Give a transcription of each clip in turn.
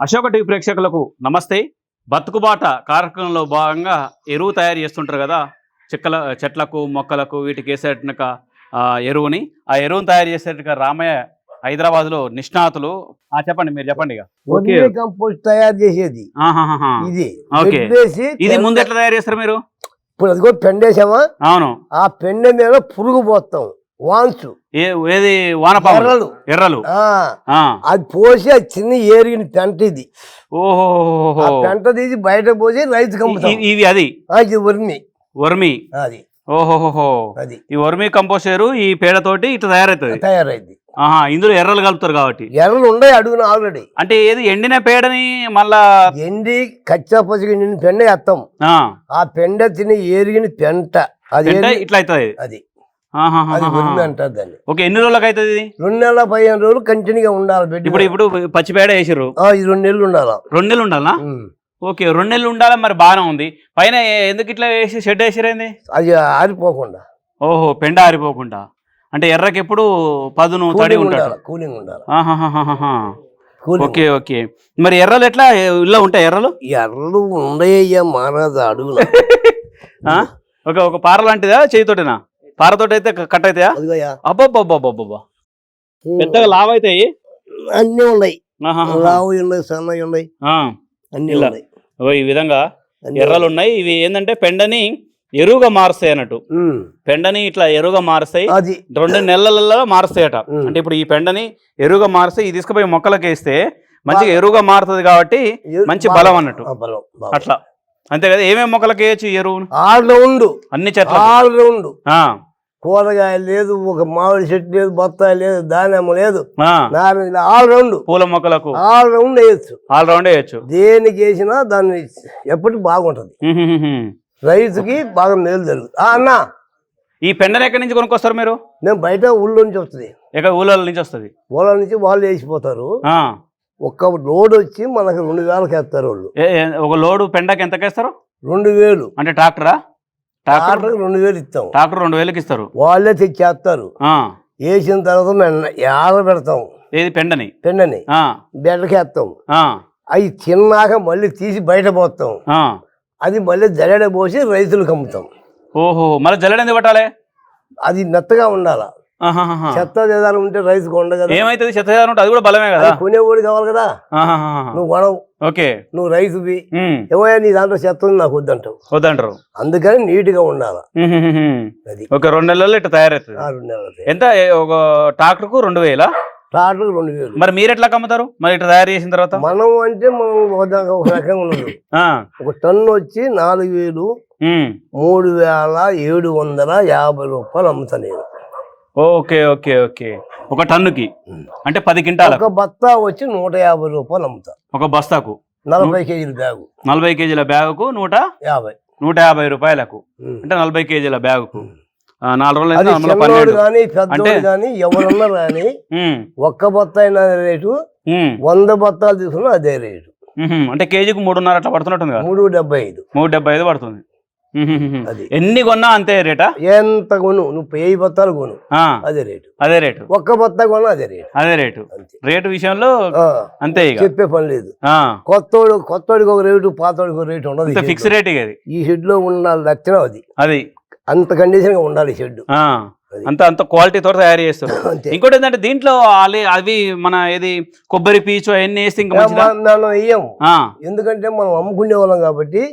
Ashoka TV ప్రేక్షకులకు నమస్తే. బతుకుబాట కార్యక్రమంలో భాగంగా ఎరువు తయారు చేస్తుంటారు కదా, చెట్లకు మొక్కలకు వీటికి వేసేట ఎరువుని. ఆ ఎరువును తయారు చేసేట రామయ్య హైదరాబాద్ లో నిష్ణాతులు. చెప్పండి, మీరు చెప్పండి. కంపోస్ట్ తయారు చేసేది ఇది. ఇది ముందు ఎట్లా తయారు చేస్తారు మీరు? ఇప్పుడు అది కూడా పెండేసామా? అవును. ఆ పెండె మీద పురుగు పోస్తాం, వాన్సు ఏది వానపాములు ఎర్రలు. అది పోసి అది చిన్న ఏరిగిన పెంట ఇది. ఓహో, పెంట తీసి బయట పోసి రైతుకి అమ్ముతాం. ఇవి అది వర్మి అది. ఓహోహో, అది ఈ వర్మి కంపోస్ట్ ఎరువు ఈ పేడతోటి ఇట్లా తయారైంది. ఇందులో ఎర్రలు కలుపుతారు కాబట్టి. ఎర్రలు ఉన్నాయి అడుగున ఆల్రెడీ. అంటే ఏది ఎండిన పేడని మళ్ళా ఎండి కచ్చా పసిగి పెండ వేస్తాం. ఆ పెండ తిని ఏరిగిన పెంట అది ఇట్లా అవుతుంది. అది అంటారు దాన్ని. ఓకే, ఎన్ని రోజులకు అవుతుంది? 2 నెలల 15 రోజులు కంటిన్యూగా ఉండాలి. ఇప్పుడు పచ్చి పేడ వేసారు, ఇది 2 నెలలు ఉండాలా. 2 నెలలు ఉండాలా? ఓకే, 2 నెలలు ఉండాలా. మరి బాగానే ఉంది. పైన ఎందుకు ఇట్లా వేసి షెడ్ వేసారేంది? అది ఆరిపోకుండా. ఓహో, పెండ ఆరిపోకుండా. అంటే ఎర్రకి ఎప్పుడు పదును తడి ఉంటాడు, కూలింగ్ ఉండాలి. Okay okay. మరి ఎర్రలు ఎట్లా ఇలా ఉంటాయి? ఎర్రలు ఉండయ్యా మహారాజు అడుగున. ఒక పార లాంటిదా? చేయితోటేనా? పారతోటి అయితే కట్ అవుతాయా? అబ్బబ్బబ్బబ్బబ్బా, పెద్దగా లావు అవుతాయి. అన్నీ ఉన్నాయి, లావు ఉన్నాయి, సన్నవి ఉన్నాయి, అన్ని ఉన్నాయి. ఈ విధంగా ఎర్రలు ఉన్నాయి. ఇవి ఏంటంటే పెండని ఎరువుగా మారుస్తాయి అన్నట్టు. పెండని ఇట్లా ఎరువుగా మారుస్తాయి, 2 నెలలలో మారుస్తాయట. అంటే ఇప్పుడు ఈ పెండని ఎరువుగా మారుస్తే ఇది తీసుకుపోయి మొక్కలకి వేస్తే మంచిగా ఎరువుగా మారుతుంది కాబట్టి మంచి బలం అన్నట్టు. అట్లా అంతే కదా. ఏమేమి మొక్కలకి వేయచ్చు ఎరువు? అన్ని చెట్లు. కూరగాయలు లేదు, ఒక మామిడి చెట్టు లేదు, బత్తాయి లేదు, దానిమ్మ లేదు, ఆల్రౌండ్. పూల మొక్కలకు ఆల్రౌండ్ వేయచ్చు. దేనికి వేసినా దాన్ని ఎప్పటికి బాగుంటది, రైతుకి బాగా మేలు జరుగుతుంది. అన్న, ఈ పెండని ఎక్కడి నుంచి కొనుక్కొస్తారు మీరు? నేను బయట ఊళ్ళో నుంచి వస్తుంది. ఊళ్ళ నుంచి వస్తుంది. ఊళ్ళ నుంచి వాళ్ళు వేసిపోతారు. ఒక్క లోడ్ వచ్చి మనకు 2000కి వేస్తారు వాళ్ళు. ఒక లోడు పెండకి ఎంతకి వేస్తారు? 2000. అంటే ట్రాక్టరా? ట్రాక్టర్ 2000 ఇస్తాం. ట్రాక్టర్ 2000కి ఇస్తారు. వాళ్ళే తెచ్చేస్తారు. వేసిన తర్వాత మేము పెడతాం. ఏది? పెండని బెడ్డకి వేస్తాం. అవి తిన్నాక మళ్ళీ తీసి బయట పోతాం. అది మళ్ళీ జల్లెడ పోసి రైతులకు అమ్ముతాం. ఓహో, మళ్ళీ జల్లెడ ఎందుకు పట్టాలి? అది మెత్తగా ఉండాలా. చెత్త చేదారం ఉంటే రైతుకు ఉండదు. ఏమైతుంది? చెత్త చేదారం ఉంటే అది కూడా బలమే కదా. కొనేవాడు కావాలి కదా, నువ్వు కొనవు. ఓకే, నువ్వు రైతువి, ఏమయ్యా నీ దాంట్లో చెత్త ఉంది నాకు వద్దంటారు. అందుకని నీట్ గా ఉండాలి. అది ఒక 2 నెలల్లో ఇట్లా తయారవుతుంది. 2 నెలలు. ఎంత? ఒక ట్రాక్టర్ కు 2000? ట్రాక్టర్ 2000. మరి మీరు ఎట్లా అమ్ముతారు మరి ఇట్లా తయారు చేసిన తర్వాత? మనం అంటే మనం ఒక రకంగా ఉండదు. ఒక టన్ను వచ్చి 4000, 3750 రూపాయలు అమ్ముతా నేను. Okay okay okay. ఒక టన్నుకి అంటే 10 క్వింటాల. ఒక బస్తా వచ్చి 150 రూపాయలు అమ్ముతా. ఒక బస్తాకు 40 కేజీల బ్యాగు. 40 కేజీల బ్యాగుకు 150 రూపాయలకు. అంటే 40 కేజీల బ్యాగుకు 4 రోజులు కానీ పెద్దోడు కానీ ఎవరన్నా కానీ ఒక్క బత్తా అయినా రేటు, 100 బత్తాలు తీసుకున్నా అదే రేటు. అంటే కేజీకి 3.5 అట్లా పడుతున్నట్టుంది కదా? 3.75 పడుతుంది. ఎన్ని కొన్నా అంతే రేటా? ఎంత కొను, నువ్వు 1000 బత్తాలు కొను అదే రేటు. ఒక్క బత్తా కొన్నా అదే రేటు. రేటు విషయంలో అంతే, చెప్పే పని లేదు. కొత్తోడికి ఒక రేటు, పాతోడికి ఒక రేటు ఉండదు. Fix rate. ఈ షెడ్ లో ఉండాలి లక్షణం అది అంత కండిషన్ గా ఉండాలి షెడ్. అంత క్వాలిటీ తోట తయారు చేస్తారు. ఇంకోటి ఏంటంటే దీంట్లో అవి మన ఏది కొబ్బరి పీచు అవన్నీ వేస్తే ఇంకా వేయం. ఎందుకంటే మనం అమ్ముకునే వాళ్ళం కాబట్టి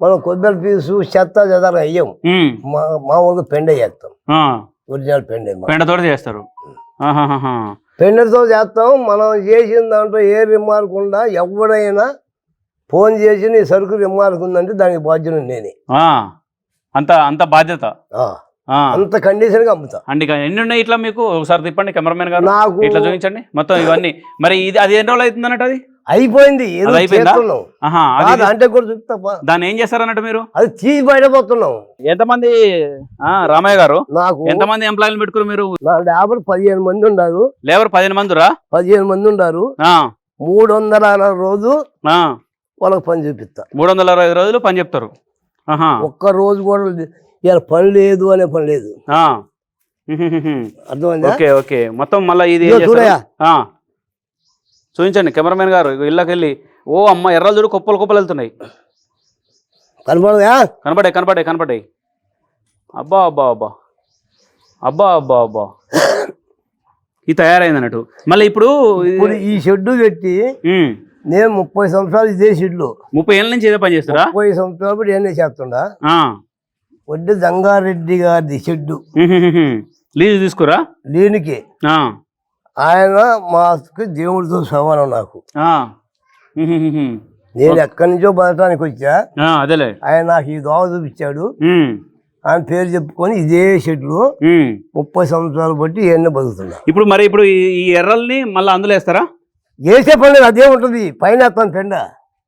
మనం కొబ్బరి పీసు చెత్త చెదారం వేయం. మామూలుగా పెండ చేస్తాం. ఒరిజినల్ పెండతో చేస్తారు. పెండతో చేస్తాం. మనం చేసిన దాంట్లో ఏ రిమార్క్ ఉందా, ఎవడైనా ఫోన్ చేసి నీ సరుకు రిమార్క్ ఉందంటే దానికి బాధ్యత నేనే. అంత బాధ్యత, అంత కండిషన్ గా అమ్ముతా. ఎన్ని ఉన్నాయి ఇట్లా? మీకు ఒకసారి తిప్పండి కెమెరామెన్ గారు, నాకు ఇట్లా చూపించండి మొత్తం ఇవన్నీ. మరి అది ఎన్ని రోజులు అవుతుంది అన్నట్టు? అది అయిపోయింది. అంటే కూడా చూపుతా. దాన్ని ఏం చేస్తారు అన్నట్టు మీరు? అది తీసి బయట పోతున్నాం. ఎంతమంది రామయ్య గారు, నాకు ఎంతమంది ఎంప్లాయీలు పెట్టుకున్నారు మీరు? నా లేబర్ 15 మంది ఉన్నారు. లేబర్ 15 మందిరా? 15 మంది ఉన్నారు. 360 రోజు వాళ్ళకి పని చూపిస్తా. 360 రోజులు పని చెప్తారు. ఒక్క రోజు కూడా ఇలా పని లేదు అనే పని లేదు. అర్థమైందా? Okay okay. మొత్తం మళ్ళీ ఇది చూపించండి కెమెరామెన్ గారు, ఇళ్ళకి వెళ్ళి. ఓ అమ్మ, ఎర్రలు చూడు కుప్పలు కుప్పలు వెళ్తున్నాయి. కనపడదా? కనపడ్డాయి. అబ్బా అబ్బా అబ్బా అబ్బా అబ్బా అబ్బా ఇది తయారైంది అన్నట్టు. మళ్ళీ ఇప్పుడు ఈ షెడ్డు పెట్టి నేను 30 సంవత్సరాలు ఇదే షెడ్లు. 30 ఏళ్ళ నుంచి ఇదే పని చేస్తారా? 30 సంవత్సరాలు బట్టి ఏం చేస్తుండా. వడ్డీ జంగారెడ్డి గారి షెడ్డు లీజు తీసుకురా. దీనికి ఆయన మాకు దేవుడితో సమానం. నాకు నేను ఎక్కడి నుంచో బతకడానికి వచ్చా. అదేలే, ఆయన నాకు ఈ దోవ చూపించాడు. ఆయన పేరు చెప్పుకొని ఇదే షెడ్లు 30 సంవత్సరాలు బట్టి ఏమన్నా బతుకుతున్నా. ఇప్పుడు ఈ ఎర్రల్ని మళ్ళీ అందులో వేస్తారా? వేసే పని అదే ఉంటుంది. పైన ఎత్తాను పెండ.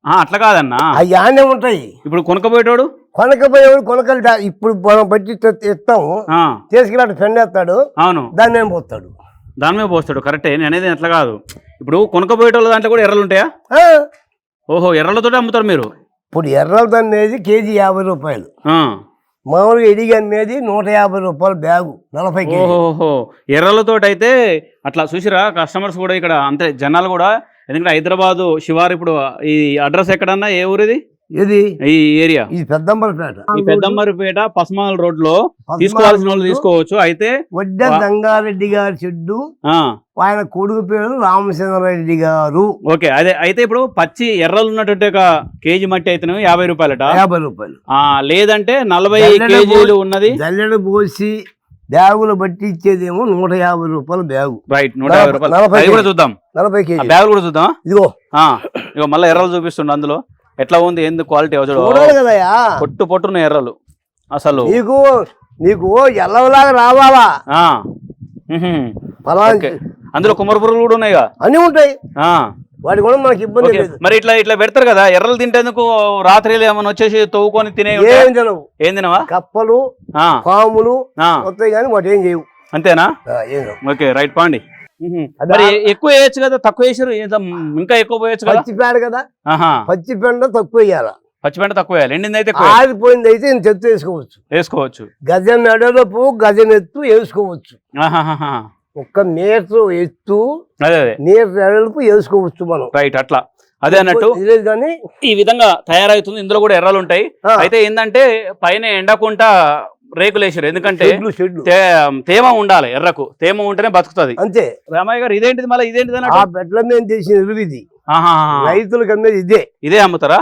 అట్లా కాదన్నా, అవి ఆనే ఉంటాయి. ఇప్పుడు కొనకపోయేటోడు కొనకలు ఇప్పుడు మనం బట్టి ఎత్తాము, తీసుకెళ్ళి పెండ ఎత్తాడు. అవును, దాన్ని ఏం పోతాడు, దాని మీద పోస్తాడు. కరెక్టే, నేను అనేది అట్లా కాదు. ఇప్పుడు కొనకపోయేటోళ్ళ దాంట్లో కూడా ఎర్రలు ఉంటాయా? ఓహో, ఎర్రలతో అమ్ముతారు మీరు. ఇప్పుడు ఎర్రలు అనేది కేజీ 50 రూపాయలు. మామూలుగా ఎడిగి అమ్మేది 150 రూపాయలు బ్యాగు, 40. ఓహో, ఎర్రలతో అయితే అట్లా చూసిరా కస్టమర్స్ కూడా ఇక్కడ అంతే, జనాలు కూడా. ఎందుకంటే హైదరాబాద్ శివారు. ఇప్పుడు ఈ అడ్రస్ ఎక్కడన్నా, ఏ ఊరిది? ఇది ఈ ఏరియా ఇది పెద్దంబరిపేట. ఈ పెద్దంబరిపేట పస్మాల్ రోడ్ లో తీసుకోవాల్సిన వాళ్ళు తీసుకోవచ్చు. అయితే వడ్డ జంగారెడ్డి గారి చెడ్డు, ఆయన కొడుకు పేరు రామచంద్రారెడ్డి గారు. ఓకే, అదే. అయితే ఇప్పుడు పచ్చి ఎర్రలు ఉన్నటువంటి ఒక కేజీ మట్టి అయితే 50 రూపాయలట. 50 రూపాయలు. లేదంటే 40 కేజీలు ఉన్నది జల్లెడ పోసి బ్యాగులు బట్టి ఇచ్చేదేమో 150 రూపాయలు బ్యాగు. రైట్, 150 రూపాయలు కూడా చూద్దాం. 40 కేజీ బ్యాగులు కూడా చూద్దాం. ఇదిగో మళ్ళీ ఎర్రలు చూపిస్తుండ. అందులో ఎట్లా ఉంది, ఏంది క్వాలిటీ కదయా. పొట్టున్న ఎర్రలు అసలు. నీకు ఎల్లవలాగా రావాలా. అందులో కుమ్మరి పురుగులు కూడా ఉన్నాయిగా, అన్ని ఉంటాయి. వాటి కూడా మనకి ఇబ్బంది లేదు. మరి ఇట్లా పెడతారు కదా ఎర్రలు తింటేందుకు. రాత్రి ఏమైనా వచ్చేసి తవ్వుకొని తినే ఏం తినవా? కప్పలు, పాములు వస్తాయి కానీ వాటి ఏం చేయవు. అంతేనా? Okay, right. పాండి. మరి ఎక్కువ వేయచ్చు కదా, తక్కువ వేసారు ఇంకా ఎక్కువ పోయచ్చు కదా. పచ్చిపేడ కదా, పచ్చిపెండ తక్కువ వేయాలి. పచ్చిపెండ తక్కువ వేయాలి. ఎండింది అయితే ఆరిపోయింది అయితే చెత్త వేసుకోవచ్చు. గజం మెడలపు గజం ఎత్తు వేసుకోవచ్చు. 1 మీటర్ ఎత్తు, మీటర్ ఎడల్పు వేసుకోవచ్చు మనం. రైట్, అట్లా. అదే అన్నట్టు కానీ ఈ విధంగా తయారవుతుంది. ఇందులో కూడా ఎర్రలు ఉంటాయి. అయితే ఏంటంటే పైన ఎండకుండా రేకులు వేసారు. ఎందుకంటే తేమ ఉండాలి, ఎర్రకు తేమ ఉంటేనే బతుకుతుంది. అంతే. రామయ్య గారు, ఇదేంటిది మళ్ళీ? ఇదేంటిది? బెడ్ల మీద చేసిన ఎరువు ఇది. రైతులకు అమ్మేది ఇదే అమ్ముతారా?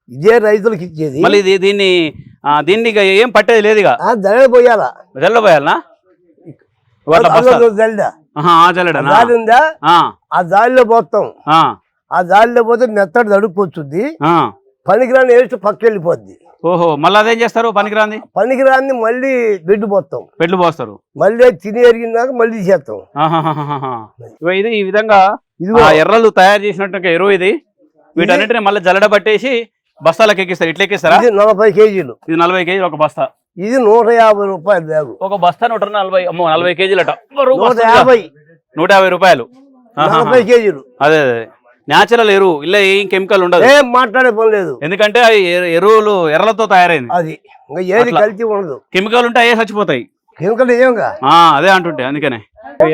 ఇదే రైతులకు ఇచ్చేది. మళ్ళీ దీన్ని ఏం పట్టేది లేదు. జల్లెడ పోయాలా? జల్లెడ పోయాలనా? ఉందా, ఆ జాలిలో పోతాం. ఆ జాలిలో పోతే మెత్తడి తడుపుకొచ్చుద్ది. పనికిరాని వేస్ట్ పక్క వెళ్ళిపోద్ది. ఓహో, మళ్ళీ అదేం చేస్తారు? పనికిరాన్ని మళ్ళీ బెడ్డు పోస్తారు. మళ్ళీ తిని ఎరిగినాక మళ్ళీ చేస్తాం. ఇది ఈ విధంగా ఎర్రలు తయారు చేసినట్టు ఎరువు ఇది. వీటన్నిటిని మళ్ళీ జల్లెడ పట్టేసి బస్తాలకు ఎక్కిస్తారు. ఇట్లా ఎక్కిస్తారా? 40 కేజీలు. ఇది 40 కేజీలు ఒక బస్తా. ఇది 150 రూపాయలు బ్యాగు. ఒక బస్తా 140. అమ్మో, 40 కేజీలట. 150 రూపాయలు. 40 కేజీలు. అదే న్యాచురల్ ఎరువు, ఇలా ఏం కెమికల్ ఉండదు. ఏం మాట్లాడే పని లేదు. ఎందుకంటే ఎరువులు ఎర్రలతో తయారైంది. అది ఏది కల్తీ ఉండదు. కెమికల్ ఉంటే అయ్యే చచ్చిపోతాయి. కెమికల్ ఏమగా అదే అంటుంటే. అందుకనే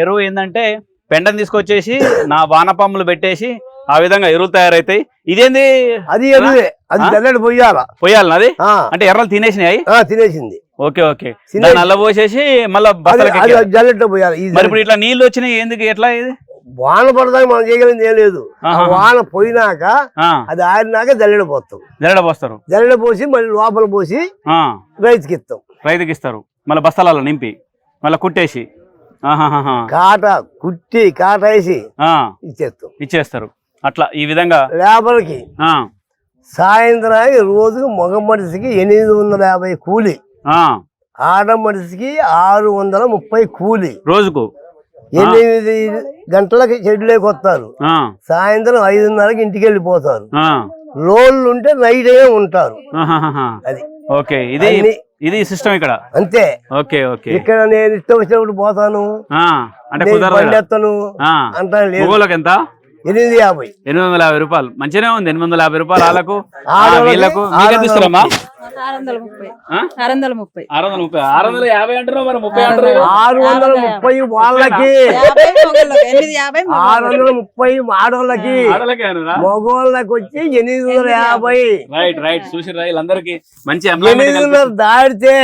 ఎరువు ఏంటంటే పెండని తీసుకొచ్చేసి నా వానపాములు పెట్టేసి ఆ విధంగా ఎరువులు తయారైతాయి. ఇదేంది? అది ఎరువే. అది జల్లెడ పోయాలి. అది అంటే ఎర్రలు తినేసినాయి. తినేసింది. ఓకే. నల్ల పోసేసి మళ్ళీ జల్లెడ పోయాలి. మరి ఇప్పుడు ఇట్లా నీళ్లు వచ్చినాయి ఎందుకు? ఎట్లా ఇది? వాన పడదాక మనం చేయగలిగింది ఏం లేదు. వాన పోయినాక అది ఆరినాక జల్లెడ పోస్తారు. జల్లెడ పోసి మళ్ళీ లోపల పోసి రైతుకి ఇస్తారు. మళ్ళీ బస్తాలలో నింపి మళ్ళీ కుట్టేసి కాట వేసి ఇచ్చేస్తారు. అట్లా ఈ విధంగా లేబర్కి సాయంత్రానికి రోజుకు మగ మనిషికి 850 కూలి, ఆడ మనిషికి 630 కూలి. రోజుకు 8 గంటలకి షెడ్లోకి వస్తారు. సాయంత్రం 5:30కి ఇంటికి వెళ్ళిపోతారు. లోన్లు ఉంటే నైట్ అయ్యే ఉంటారు. అది ఓకే. ఇది సిస్టమ్ ఇక్కడ. అంతే. ఓకే. ఇక్కడ నేను ఇష్టం వచ్చినప్పుడు పోతాను, అంటే బండి ఎత్తాను అంటాను. ఎంత 850. 850 రూపాయలు మంచిగానే ఉంది. 850 రూపాయలు వాళ్ళకు ఆడోళ్ళకి వీళ్ళకు మీకెంత ఇస్తారమ్మా? 630. 630 650 అంటారు మరి 30 అంటారు. 630 వాళ్ళకి, 630 ఆడోళ్ళకి, మగోళ్ళకి వచ్చి 850. రైట్ చూసిర్రా వీళ్ళందరికీ మంచి 800 దాటితే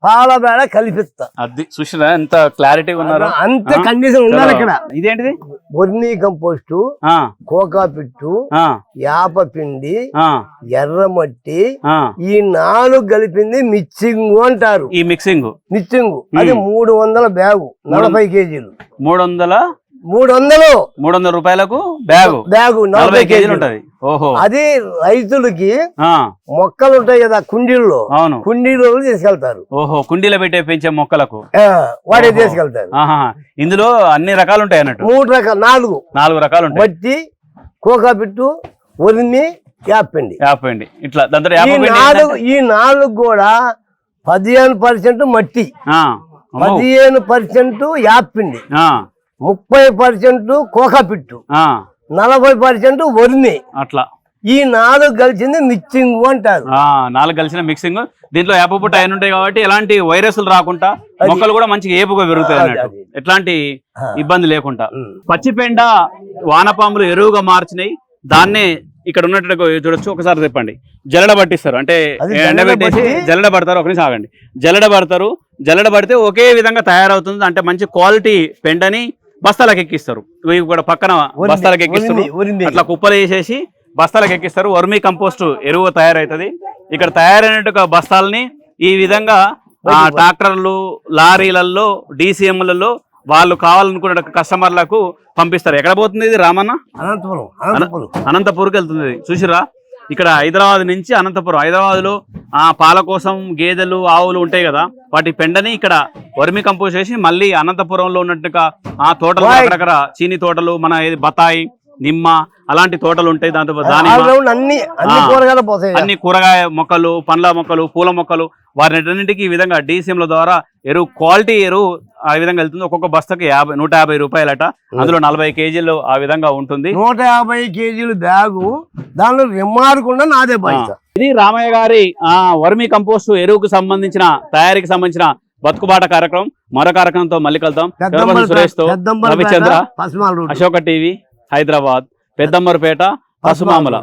పాల బేడ కల్పిస్తా. అది చూసిరా ఎంత క్లారిటీగా ఉన్నారు. అంత కండిషన్ ఉన్నారు ఇక్కడ. ఇదేంటిది? వర్మీ కంపోస్ట్, కోకా పిట్టు, యాప పిండి, ఎర్రమట్టి, ఈ 4 కలిపింది మిక్సింగ్ అంటారు. ఈ మిక్సింగ్ అది 300 బ్యాగు, 40 కేజీలు. 300 రూపాయలకు బ్యాగు 40 కేజీలు ఉంటది. ఓహో, అది రైతులకి మొక్కలు ఉంటాయి కదా కుండీల్లో, అవును కుండీలో తీసుకెళ్తారు. ఓహో, కుండీలో పెట్టే పెంచే మొక్కలకు వాడే తీసుకెళ్తారు. ఇందులో అన్ని రకాలు ఉంటాయి అన్నట్టు. 3 రకాలు, 4 రకాలు ఉంటాయి. మట్టి, కోకా పిట్టు, వర్మి, యాపిండి. ఇట్లా ఈ 4 కూడా 15% మట్టి, 15% యాపిండి, 30% కోకా పిట్టు, 40% వర్మి. అట్లా ఈ 4 కలిసింది మిక్సింగ్ అంటారు. 4 కలిసిన మిక్సింగ్. దీంట్లో వేప పుట్ట అయిన ఉంటాయి కాబట్టి ఎలాంటి వైరస్లు రాకుండా మొక్కలు కూడా మంచిగా ఏపుగా పెరుగుతాయి అన్నట్టు, ఎట్లాంటి ఇబ్బంది లేకుండా. పచ్చిపెండ వానపాములు ఎరువుగా మార్చినాయి. దాన్నే ఇక్కడ ఉన్నట్టు చూడొచ్చు. ఒకసారి చెప్పండి. జల్లెడ పట్టిస్తారు, అంటే ఎండబెట్టేసి జల్లెడ పడతారు. ఒక నిమిషం ఆగండి. జల్లెడ పడితే ఒకే విధంగా తయారవుతుంది. అంటే మంచి క్వాలిటీ పెండని బస్తాలకు ఎక్కిస్తారు. ఇవి కూడా పక్కన బస్తాలకు ఎక్కిస్తారు. అట్లా కుప్పలు వేసేసి బస్తాలకు ఎక్కిస్తారు. వర్మీ కంపోస్ట్ ఎరువు తయారవుతుంది. ఇక్కడ తయారైనట్టుగా బస్తాలని ఈ విధంగా ట్రాక్టర్లు, లారీలలో, DCMలలో వాళ్ళు కావాలనుకున్న కస్టమర్లకు పంపిస్తారు. ఎక్కడ పోతుంది ఇది? రామన్న, అనంతపురంకి వెళ్తుంది. చూసిరా, ఇక్కడ హైదరాబాద్ నుంచి అనంతపురం. హైదరాబాద్ లో పాల కోసం గేదెలు, ఆవులు ఉంటాయి కదా, వాటి పెండని ఇక్కడ వర్మి కంపోస్ట్ చేసి మళ్ళీ అనంతపురంలో ఉన్నట్టుగా తోటలు, అక్కడక్కడ చీని తోటలు, మన బత్తాయి, నిమ్మ అలాంటి తోటలు ఉంటాయి. దాంతో అన్ని కూరగాయ మొక్కలు, పండ్ల మొక్కలు, పూల మొక్కలు, వాటిన్నింటికి ఈ విధంగా DCMల ద్వారా ఎరువు, క్వాలిటీ ఎరువు ఆ విధంగా వెళ్తుంది. ఒక్కొక్క బస్తకి 150 రూపాయలట. అందులో 40 కేజీలు ఆ విధంగా ఉంటుంది. 150 కేజీలు బ్యాగు, దానిలో రిమార్కుండా నాదే బాధ్యత. ఇది రామయ్య గారి వర్మీ కంపోస్ట్ ఎరువుకు సంబంధించిన తయారీకి సంబంధించిన బతుకుబాట కార్యక్రమం. మరో కార్యక్రమంతో మళ్ళీ కలుద్దాం. సురేష్ తో రవిచంద్ర, అశోక టీవీ, హైదరాబాద్, పెద్దమ్మరపేట, పసుమామల.